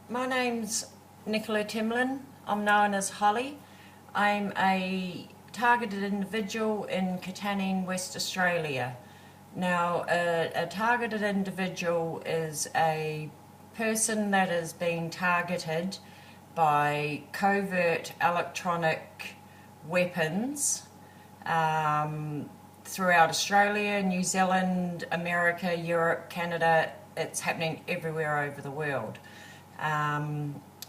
My name's Nicola Timlin. I'm known as Holly. I'm a targeted individual in Katanning, West Australia. Now, a targeted individual is a person that is being targeted by covert electronic weapons throughout Australia, New Zealand, America, Europe, Canada. It's happening everywhere over the world. I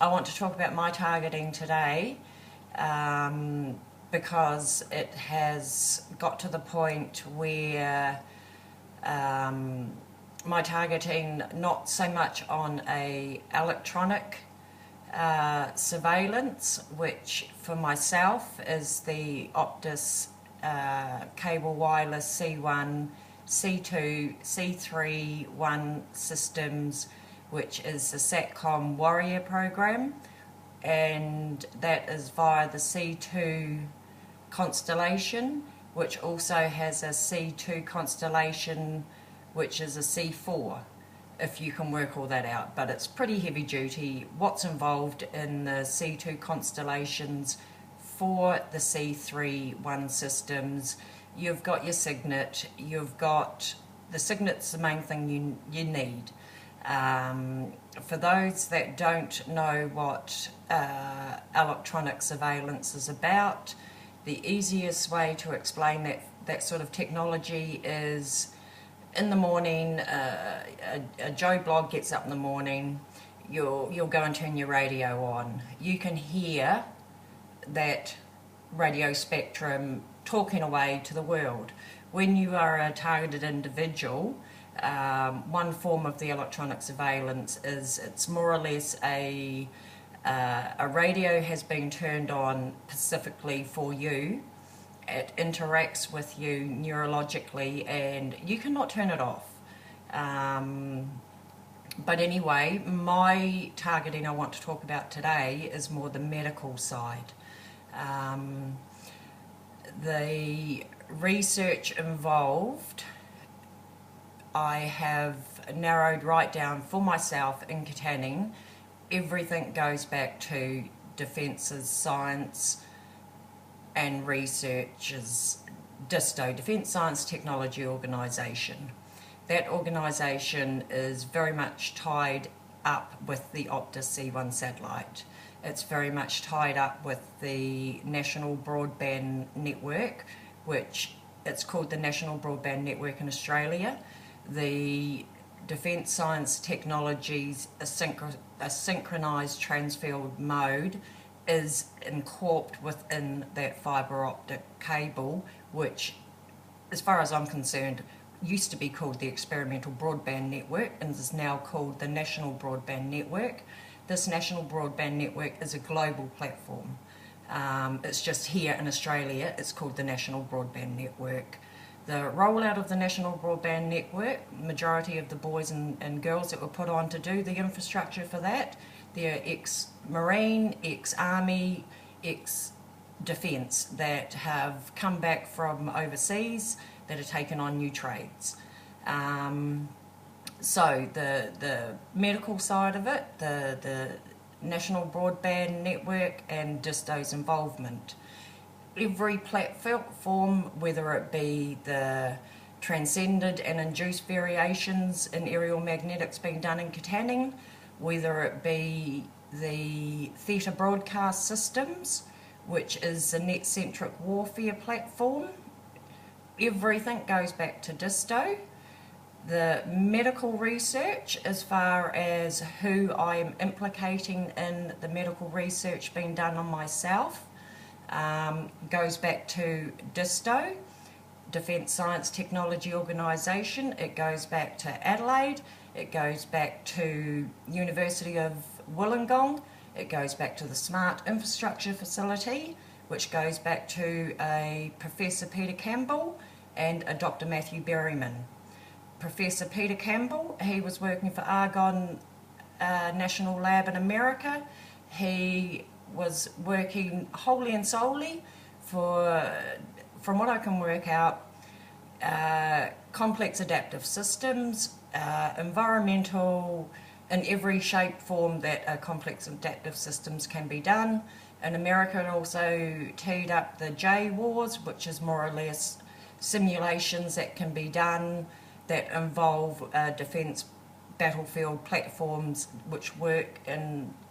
want to talk about my targeting today because it has got to the point where my targeting, not so much on a electronic surveillance, which for myself is the Optus cable wireless C1, C2, C3, 1 systems, which is the SATCOM Warrior program, and that is via the C2 constellation, which also has a C2 constellation, which is a C4, if you can work all that out. But it's pretty heavy duty. What's involved in the C2 constellations for the C3 1 systems? You've got your signet, the signet's the main thing you need. For those that don't know what electronic surveillance is about, the easiest way to explain that sort of technology is in the morning, a Joe Blog gets up in the morning, you'll go and turn your radio on. You can hear that radio spectrum talking away to the world. When you are a targeted individual, one form of the electronic surveillance is it's more or less a radio has been turned on specifically for you. It interacts with you neurologically and you cannot turn it off. But anyway, my targeting I want to talk about today is more the medical side. The research involved, I have narrowed right down for myself in Katanning. Everything goes back to Defence's science and research's DISTO, Defence Science Technology Organisation. That organisation is very much tied up with the Optus C1 satellite. It's very much tied up with the National Broadband Network, which it's called the National Broadband Network in Australia. The Defence Science Technologies synchronised transfield mode is incorporated within that fibre optic cable, which, as far as I'm concerned, used to be called the Experimental Broadband Network and is now called the National Broadband Network. This National Broadband Network is a global platform. It's just here in Australia, it's called the National Broadband Network. The rollout of the National Broadband Network, majority of the boys and girls that were put on to do the infrastructure for that, they're ex-Marine, ex-Army, ex-Defence that have come back from overseas that have taken on new trades. So the medical side of it, the National Broadband Network and DISTO's involvement. Every platform, whether it be the transcended and induced variations in aerial magnetics being done in Katanning, whether it be the theatre broadcast systems, which is the net-centric warfare platform, everything goes back to DISTO. The medical research, as far as who I am implicating in the medical research being done on myself, goes back to DISTO, Defence Science Technology Organisation. It goes back to Adelaide. It goes back to University of Wollongong. It goes back to the Smart Infrastructure Facility, which goes back to a Professor Peter Campbell and a Dr. Matthew Berryman. Professor Peter Campbell, he was working for Argonne National Lab in America. He was working wholly and solely for, from what I can work out, complex adaptive systems, environmental in every shape, form that complex adaptive systems can be done. In America, it also teed up the J-Wars, which is more or less simulations that can be done that involve defence battlefield platforms which work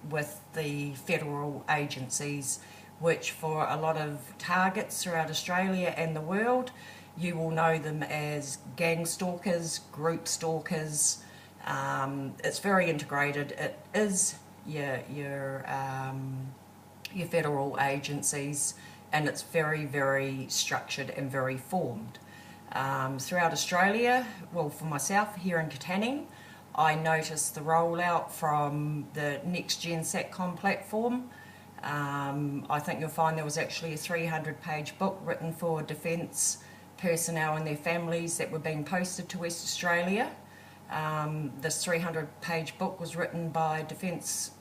with the federal agencies, which for a lot of targets throughout Australia and the world, you will know them as gang stalkers, group stalkers. It's very integrated. It is your federal agencies, and it's very, very structured and very formed. Throughout Australia, well, for myself here in Katanning, I noticed the rollout from the Next Gen Satcom platform. I think you'll find there was actually a 300-page book written for defence personnel and their families that were being posted to West Australia. This 300-page book was written by Defence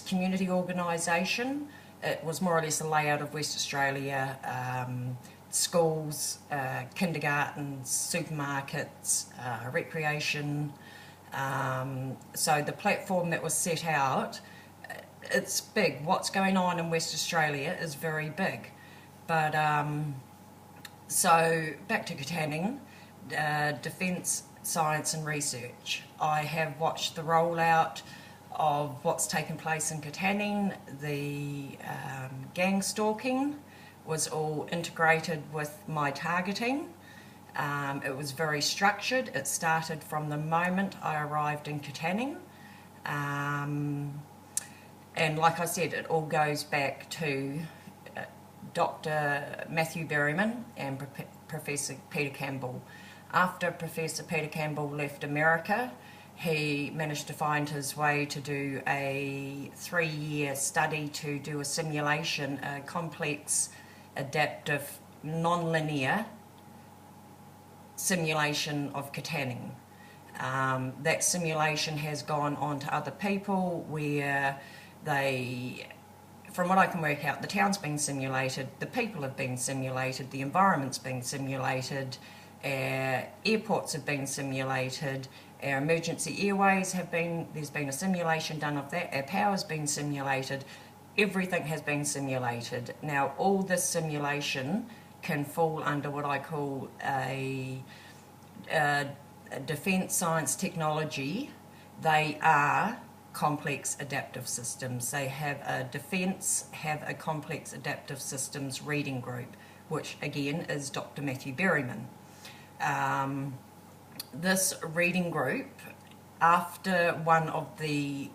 Community Organisation. It was more or less a layout of West Australia, schools, kindergartens, supermarkets, recreation. So the platform that was set out, it's big. What's going on in West Australia is very big. But so back to Katanning, Defence Science and Research. I have watched the rollout of what's taken place in Katanning. The gang stalking was all integrated with my targeting. It was very structured. It started from the moment I arrived in Katanning. And like I said, it all goes back to Dr. Matthew Berryman and Professor Peter Campbell. After Professor Peter Campbell left America, he managed to find his way to do a 3-year study to do a simulation, a complex, adaptive, non-linear simulation of Katanning. That simulation has gone on to other people where they, from what I can work out, the town's been simulated, the people have been simulated, the environment's been simulated, airports have been simulated, our emergency airways have been, there's been a simulation done of that, our power's been simulated, everything has been simulated. Now all this simulation can fall under what I call a defence science technology. They are complex adaptive systems. They have a defence, have a complex adaptive systems reading group, which again is Dr. Matthew Berryman. This reading group, after one of the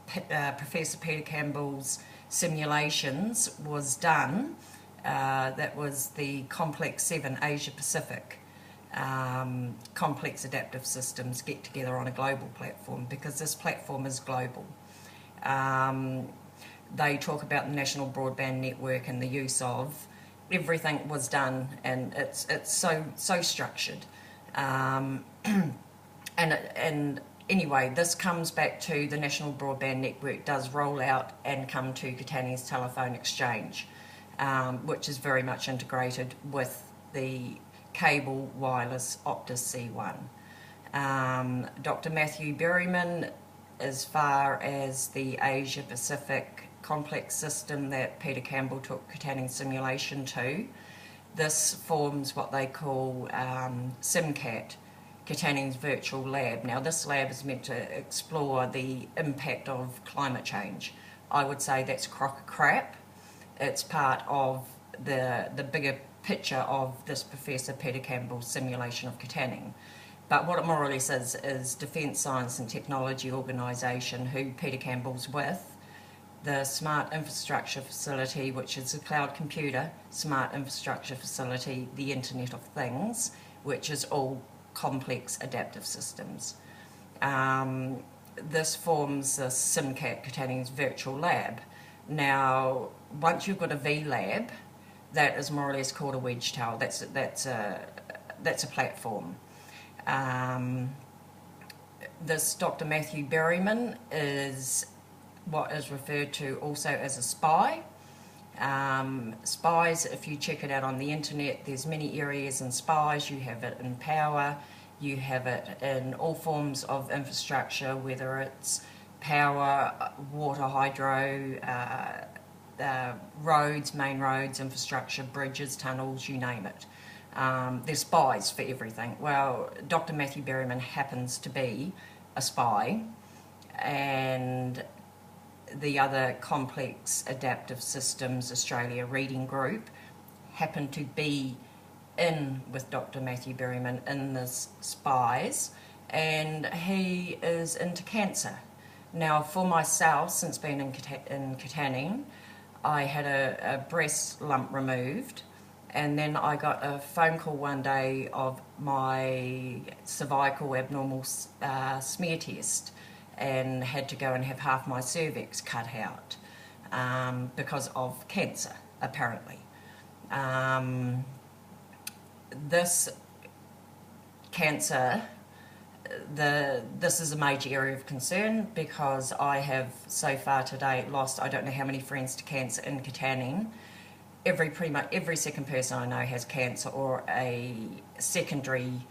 Professor Peter Campbell's simulations was done, that was the Complex 7 Asia Pacific, complex adaptive systems get together on a global platform, because this platform is global. They talk about the national broadband network and the use of everything was done, and it's so structured. And anyway, this comes back to the national broadband network does roll out and come to Katanning's telephone exchange, which is very much integrated with the cable wireless Optus C1. Dr. Matthew Berryman, as far as the Asia Pacific complex system that Peter Campbell took Katanning simulation to, this forms what they call SimCat, Katanning's virtual lab. Now this lab is meant to explore the impact of climate change. I would say that's a crock of crap. It's part of the bigger picture of this Professor Peter Campbell's simulation of Katanning. But what it more or less is Defence Science and Technology Organisation, who Peter Campbell's with, the Smart Infrastructure Facility, which is a cloud computer, Smart Infrastructure Facility, the Internet of Things, which is all complex adaptive systems. This forms the SimCat, Katanning's virtual lab. Now, once you've got a VLab, that is more or less called a wedge tower. That's a platform. This Dr. Matthew Berryman is what is referred to also as a spy. Spies, if you check it out on the internet, there's many areas in spies. You have it in power, You have it in all forms of infrastructure, whether it's power, water, hydro, roads, main roads, infrastructure, bridges, tunnels, you name it. There's spies for everything. Well, Dr. Matthew Berryman happens to be a spy, and the other Complex Adaptive Systems Australia reading group happened to be in with Dr. Matthew Berryman in this spies, and he is into cancer. Now, for myself, since being in Katanning, I had a breast lump removed, and then I got a phone call one day of my cervical abnormal smear test, and had to go and have half my cervix cut out because of cancer, apparently. This cancer, this is a major area of concern, because I have so far today lost, I don't know how many friends to cancer in Katanning. Pretty much every second person I know has cancer, or a secondary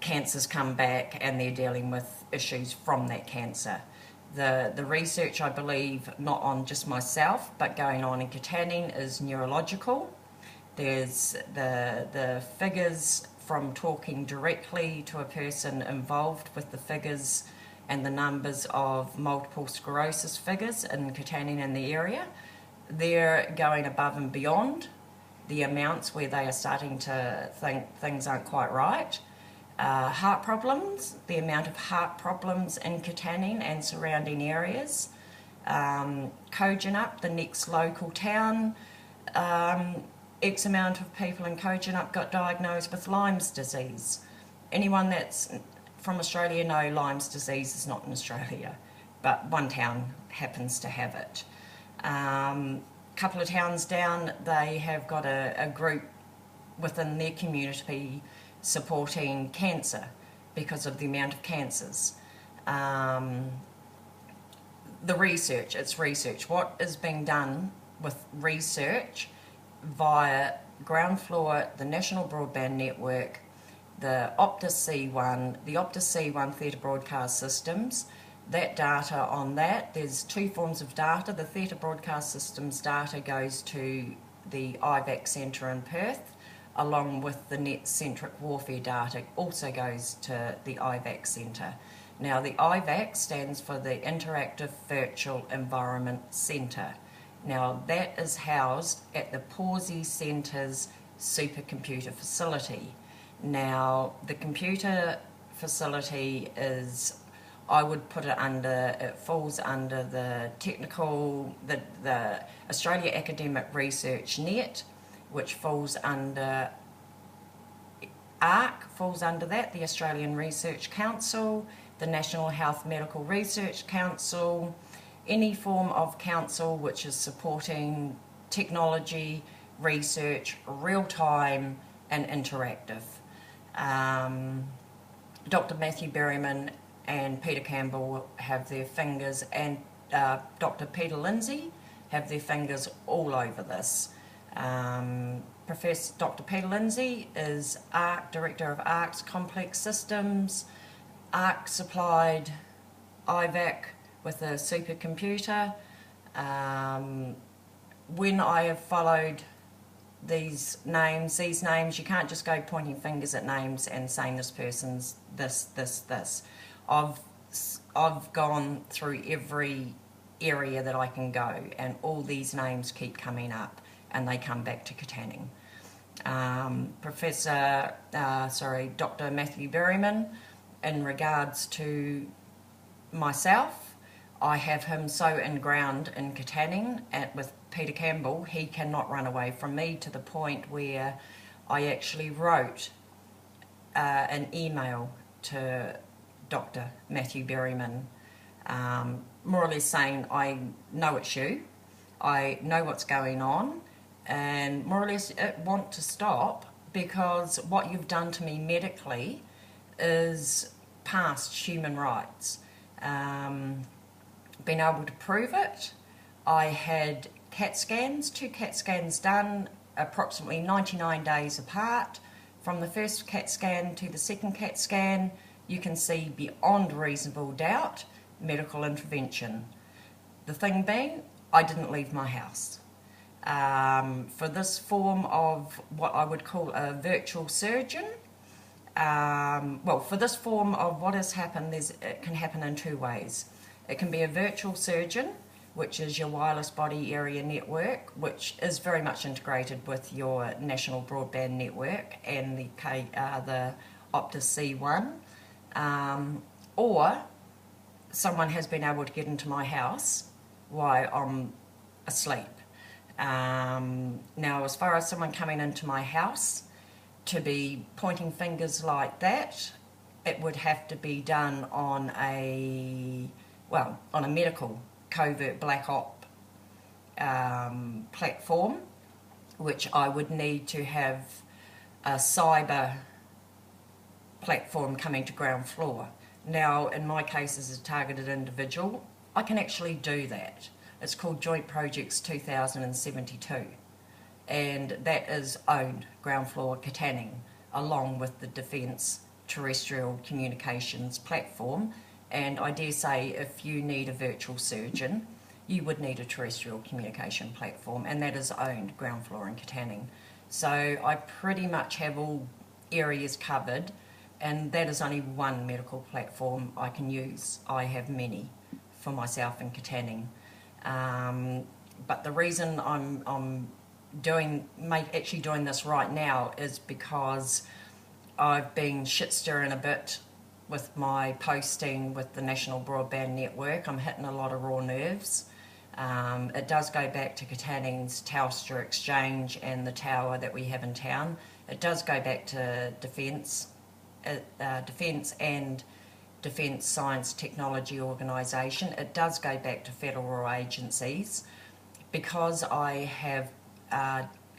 cancer's come back and they're dealing with issues from that cancer. The research, I believe, not on just myself, but going on in Katanning, is neurological. There's the figures from talking directly to a person involved with the figures and the numbers of multiple sclerosis figures in Katanning and the area. They're going above and beyond the amounts where they are starting to think things aren't quite right. Heart problems, the amount of heart problems in Katanning and surrounding areas. Kojonup, the next local town, X amount of people in Kojonup got diagnosed with Lyme's disease. Anyone that's from Australia know Lyme's disease is not in Australia, but one town happens to have it. Couple of towns down, they have got a group within their community supporting cancer because of the amount of cancers. The research, it's research. What is being done with research via ground floor, the National Broadband Network, the Optus C1, the Optus C1 Theatre Broadcast Systems, that data on that, there's two forms of data. The Theatre Broadcast Systems data goes to the IVAC Centre in Perth, along with the net-centric warfare data also goes to the IVAC Centre. Now, the IVAC stands for the Interactive Virtual Environment Centre. Now, that is housed at the Pawsey Centre's supercomputer facility. Now, the computer facility is, I would put it under, it falls under the technical, the Australia Academic Research Net, which falls under ARC, falls under that, the Australian Research Council, the National Health Medical Research Council, any form of council which is supporting technology, research, real-time and interactive. Dr. Matthew Berryman and Peter Campbell have their fingers, and Dr. Peter Lindsay have their fingers all over this. Professor Dr. Peter Lindsay is Director of ARC's Complex Systems. ARC supplied IVAC with a supercomputer. When I have followed these names, you can't just go pointing fingers at names and saying this person's this. I've gone through every area that I can go, and all these names keep coming up, and they come back to Katanning. Dr. Matthew Berryman, in regards to myself, I have him so inground in Katanning, and with Peter Campbell, he cannot run away from me, to the point where I actually wrote an email to Dr. Matthew Berryman, more or less saying, I know it's you, I know what's going on, and more or less want to stop, because what you've done to me medically is past human rights. Been able to prove it. I had CAT scans, 2 CAT scans done approximately 99 days apart from the first CAT scan to the second CAT scan, you can see beyond reasonable doubt medical intervention. The thing being, I didn't leave my house. For this form of what I would call a virtual surgeon, for this form of what has happened, it can happen in two ways. It can be a virtual surgeon, which is your wireless body area network, which is very much integrated with your national broadband network and the Optus C1, or someone has been able to get into my house while I'm asleep. Now, as far as someone coming into my house to be pointing fingers like that, it would have to be done on a medical covert black op platform, which I would need to have a cyber platform coming to ground floor. Now, in my case as a targeted individual, I can actually do that. It's called Joint Projects 2072, and that is owned ground floor Katanning, along with the Defence Terrestrial Communications platform. And I dare say if you need a virtual surgeon, you would need a terrestrial communication platform, and that is owned ground floor in Katanning. So I pretty much have all areas covered, and that is only one medical platform I can use. I have many for myself in Katanning. But the reason I'm actually doing this right now is because I've been shit stirring a bit with my posting with the National Broadband Network. I'm hitting a lot of raw nerves. It does go back to Katanning's Telstra Exchange and the tower that we have in town. It does go back to Defence and Defence Science Technology Organisation. It does go back to federal agencies, because I have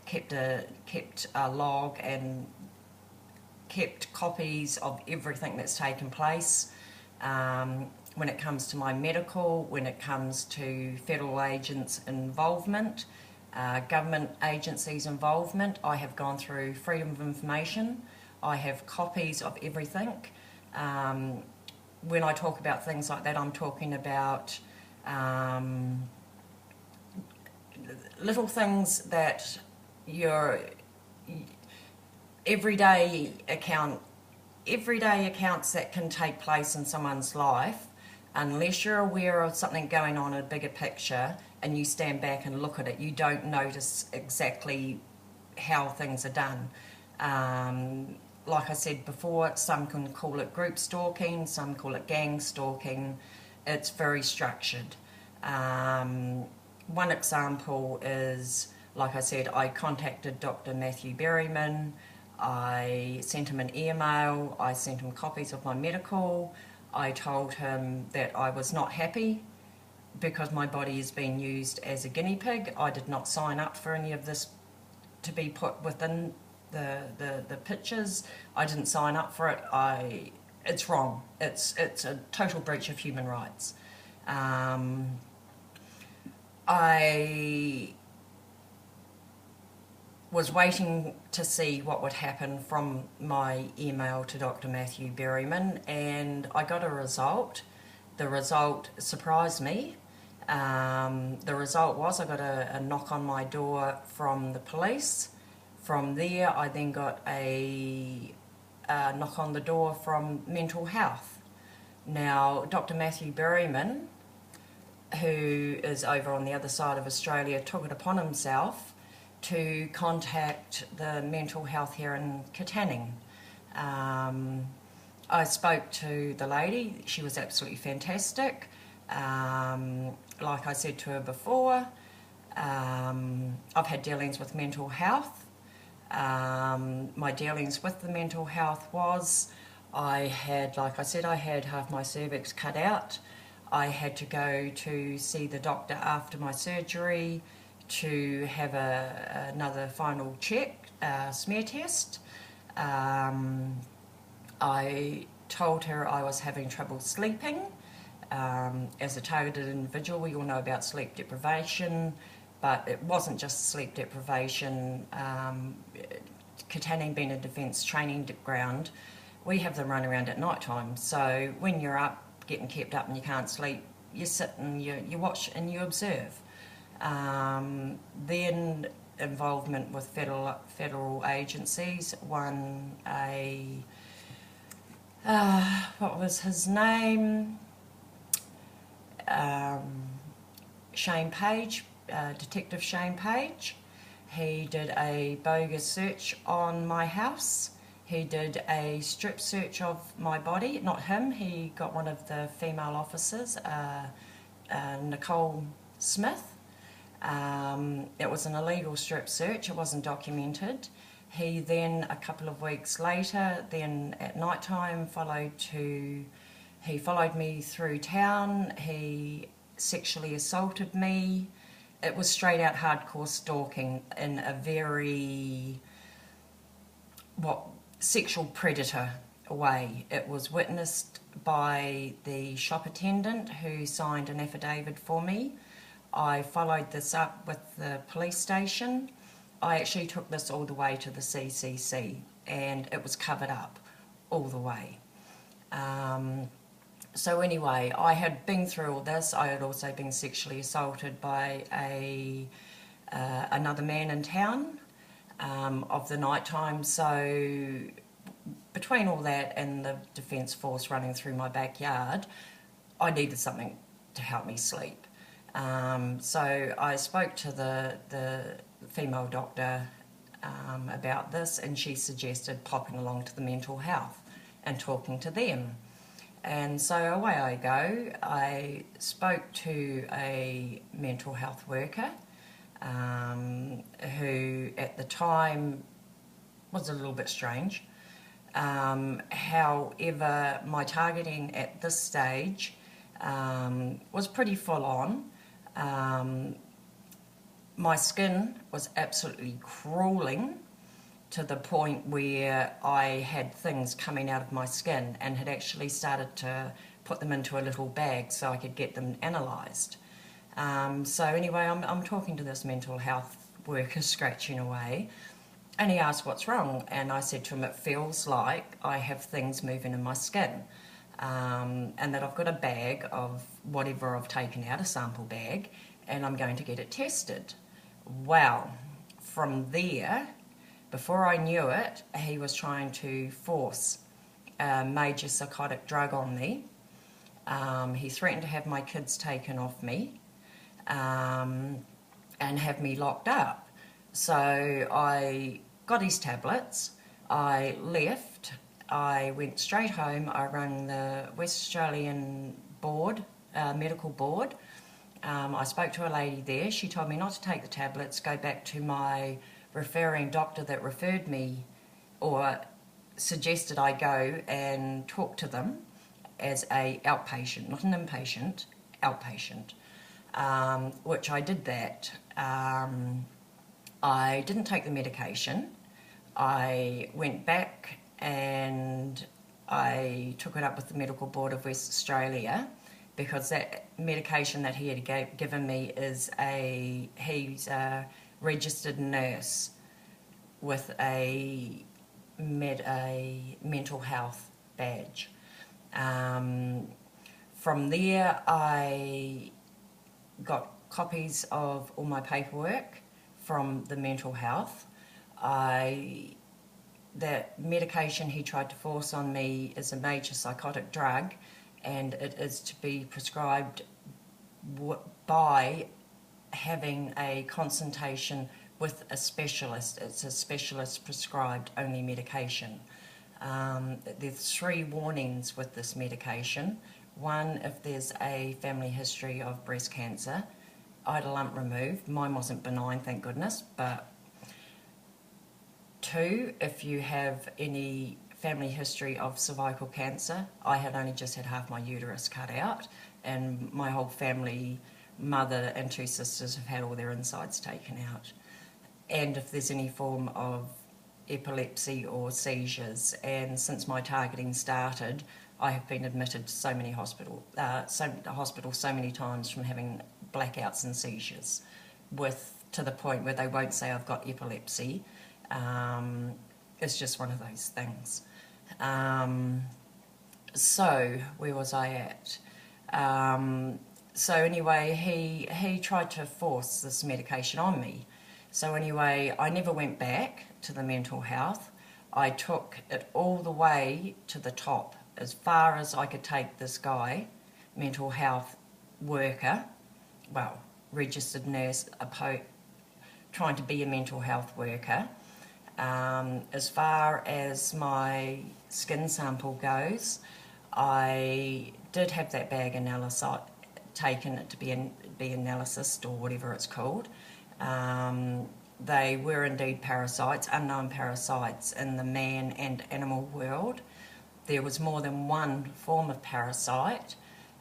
kept a log and kept copies of everything that's taken place when it comes to my medical, when it comes to federal agents' involvement, government agencies' involvement. I have gone through Freedom of Information. I have copies of everything. When I talk about things like that, I'm talking about little things that your everyday accounts that can take place in someone's life, unless you're aware of something going on in a bigger picture and you stand back and look at it, you don't notice exactly how things are done. Like I said before, some can call it group stalking, some call it gang stalking. It's very structured. One example is, like I said, I contacted Dr. Matthew Berryman. I sent him an email. I sent him copies of my medical. I told him that I was not happy because my body is being used as a guinea pig. I did not sign up for any of this to be put within the pictures. I didn't sign up for it. It's wrong. It's a total breach of human rights. I was waiting to see what would happen from my email to Dr. Matthew Berryman, and I got a result. The result surprised me. The result was I got a knock on my door from the police. From there, I then got a knock on the door from mental health. Now, Dr. Matthew Berryman, who is over on the other side of Australia, took it upon himself to contact the mental health here in Katanning. I spoke to the lady. She was absolutely fantastic. Like I said to her before, I've had dealings with mental health. My dealings with the mental health was, like I said, I had half my cervix cut out. I had to go to see the doctor after my surgery to have another final check, smear test. I told her I was having trouble sleeping. As a targeted individual, we all know about sleep deprivation, but it wasn't just sleep deprivation. Katanning being a defence training ground, we have them run around at night time. So when you're up, getting kept up and you can't sleep, you sit and you watch and you observe. Then involvement with federal agencies. One, what was his name? Shane Page, Detective Shane Page. He did a bogus search on my house. He did a strip search of my body. Not him, he got one of the female officers, Nicole Smith. It was an illegal strip search, it wasn't documented. He then, a couple of weeks later, then at night time, he followed me through town, he sexually assaulted me. It was straight out hardcore stalking in a very, sexual predator way. It was witnessed by the shop attendant who signed an affidavit for me. I followed this up with the police station. I actually took this all the way to the CCC and it was covered up all the way. So anyway, I had been through all this. I had also been sexually assaulted by another man in town of the night time. So between all that and the Defence Force running through my backyard, I needed something to help me sleep. So I spoke to the female doctor about this, and she suggested popping along to the mental health and talking to them. And so away I go. I spoke to a mental health worker who at the time was a little bit strange. However, my targeting at this stage was pretty full on. My skin was absolutely crawling to the point where I had things coming out of my skin and had actually started to put them into a little bag so I could get them analysed. So anyway, I'm talking to this mental health worker, scratching away, and he asked what's wrong, and I said to him, it feels like I have things moving in my skin, and that I've got a bag of whatever I've taken out, a sample bag, and I'm going to get it tested. Well, from there, before I knew it, he was trying to force a major psychotic drug on me. He threatened to have my kids taken off me and have me locked up. So I got his tablets, I left, I went straight home, I rang the West Australian board, medical board. I spoke to a lady there. She told me not to take the tablets, go back to my referring doctor that referred me or suggested I go and talk to them as a outpatient, not an inpatient, outpatient, which I did that. I didn't take the medication. I went back and I took it up with the Medical Board of West Australia, because that medication that he had given me is he's a registered nurse with a mental health badge. From there I got copies of all my paperwork from the mental health. That medication he tried to force on me is a major psychotic drug, and it is to be prescribed by having a consultation with a specialist. It's a specialist prescribed only medication. There's 3 warnings with this medication. 1, if there's a family history of breast cancer. I had a lump removed. Mine wasn't benign, thank goodness, but 2, if you have any family history of cervical cancer. I had only just had half my uterus cut out, and my whole family, mother and 2 sisters, have had all their insides taken out. And if there's any form of epilepsy or seizures, and since my targeting started, I have been admitted to so many hospitals so many times from having blackouts and seizures, to the point where they won't say I've got epilepsy. it's just one of those things. So where was I at? So anyway, he tried to force this medication on me. So anyway, I never went back to the mental health. I took it all the way to the top, as far as I could take this guy, mental health worker, well, registered nurse, trying to be a mental health worker. As far as my skin sample goes, I did have that bag analysis taken to be analysed, or whatever it's called. They were indeed parasites, unknown parasites in the man and animal world. There was more than one form of parasite.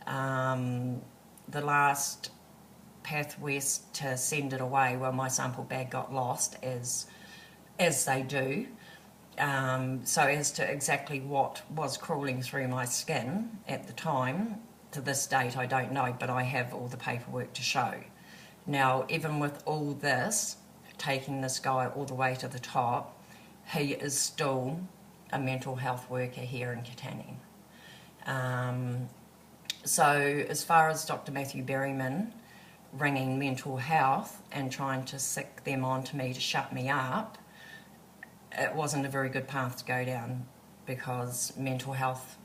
The last path west to send it away, well, my sample bag got lost, as they do. So as to exactly what was crawling through my skin at the time, to this date I don't know, but I have all the paperwork to show. Now, even with all this, taking this guy all the way to the top, he is still a mental health worker here in Katanning. So as far as Dr. Matthew Berryman ringing mental health and trying to sick them onto me to shut me up, it wasn't a very good path to go down, because mental health,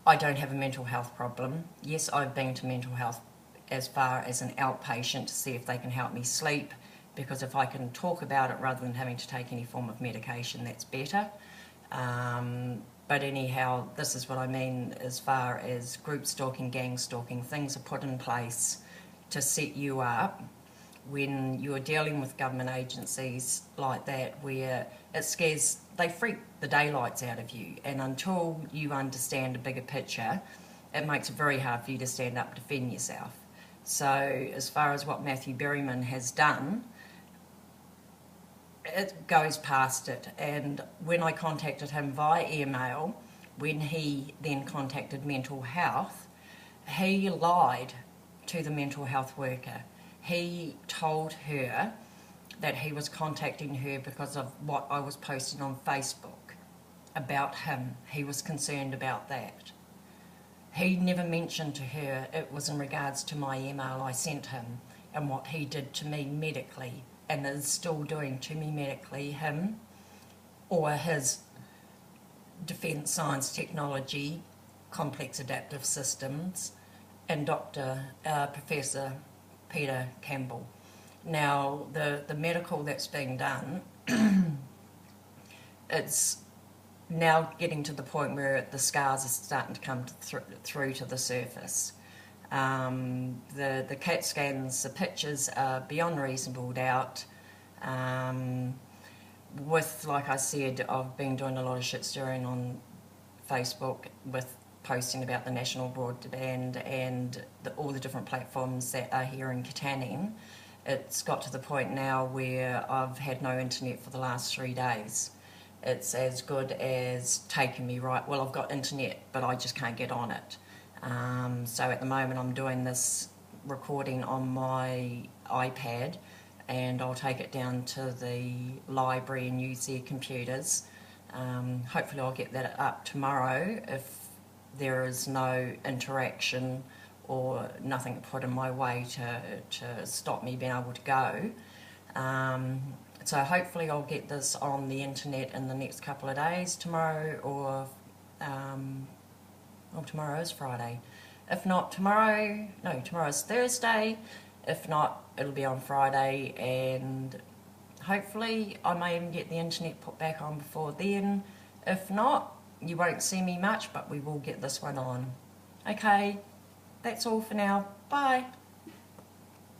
I don't have a mental health problem. Yes, I've been to mental health as far as an outpatient to see if they can help me sleep, because if I can talk about it rather than having to take any form of medication, that's better. But anyhow, this is what I mean as far as group stalking, gang stalking. Things are put in place to set you up when you're dealing with government agencies like that, where it scares, they freak the daylights out of you, and until you understand a bigger picture, it makes it very hard for you to stand up and defend yourself. So as far as what Matthew Berryman has done, it goes past it. And when I contacted him via email, when he then contacted mental health, he lied to the mental health worker. He told her that he was contacting her because of what I was posting on Facebook about him. He was concerned about that. He never mentioned to her it was in regards to my email I sent him and what he did to me medically, and is still doing to me medically, him or his Defence Science Technology, Complex Adaptive Systems, and Professor Peter Campbell. Now, the medical that's being done, it's now getting to the point where the scars are starting to come through to the surface. The CAT scans, the pictures are beyond reasonable doubt. With, like I said, I've been doing a lot of shit stirring on Facebook with posting about the national broadband and all the different platforms that are here in Katanning. It's got to the point now where I've had no internet for the last 3 days. It's as good as taking me right. Well, I've got internet, but I just can't get on it. So at the moment I'm doing this recording on my iPad, and I'll take it down to the library and use their computers. Hopefully I'll get that up tomorrow if there is no interaction or nothing put in my way to stop me being able to go. So hopefully I'll get this on the internet in the next couple of days, tomorrow, or well, tomorrow is Friday. If not tomorrow's Thursday. If not, it'll be on Friday, and hopefully I may even get the internet put back on before then. If not, you won't see me much, but we will get this one on. Okay, that's all for now. Bye.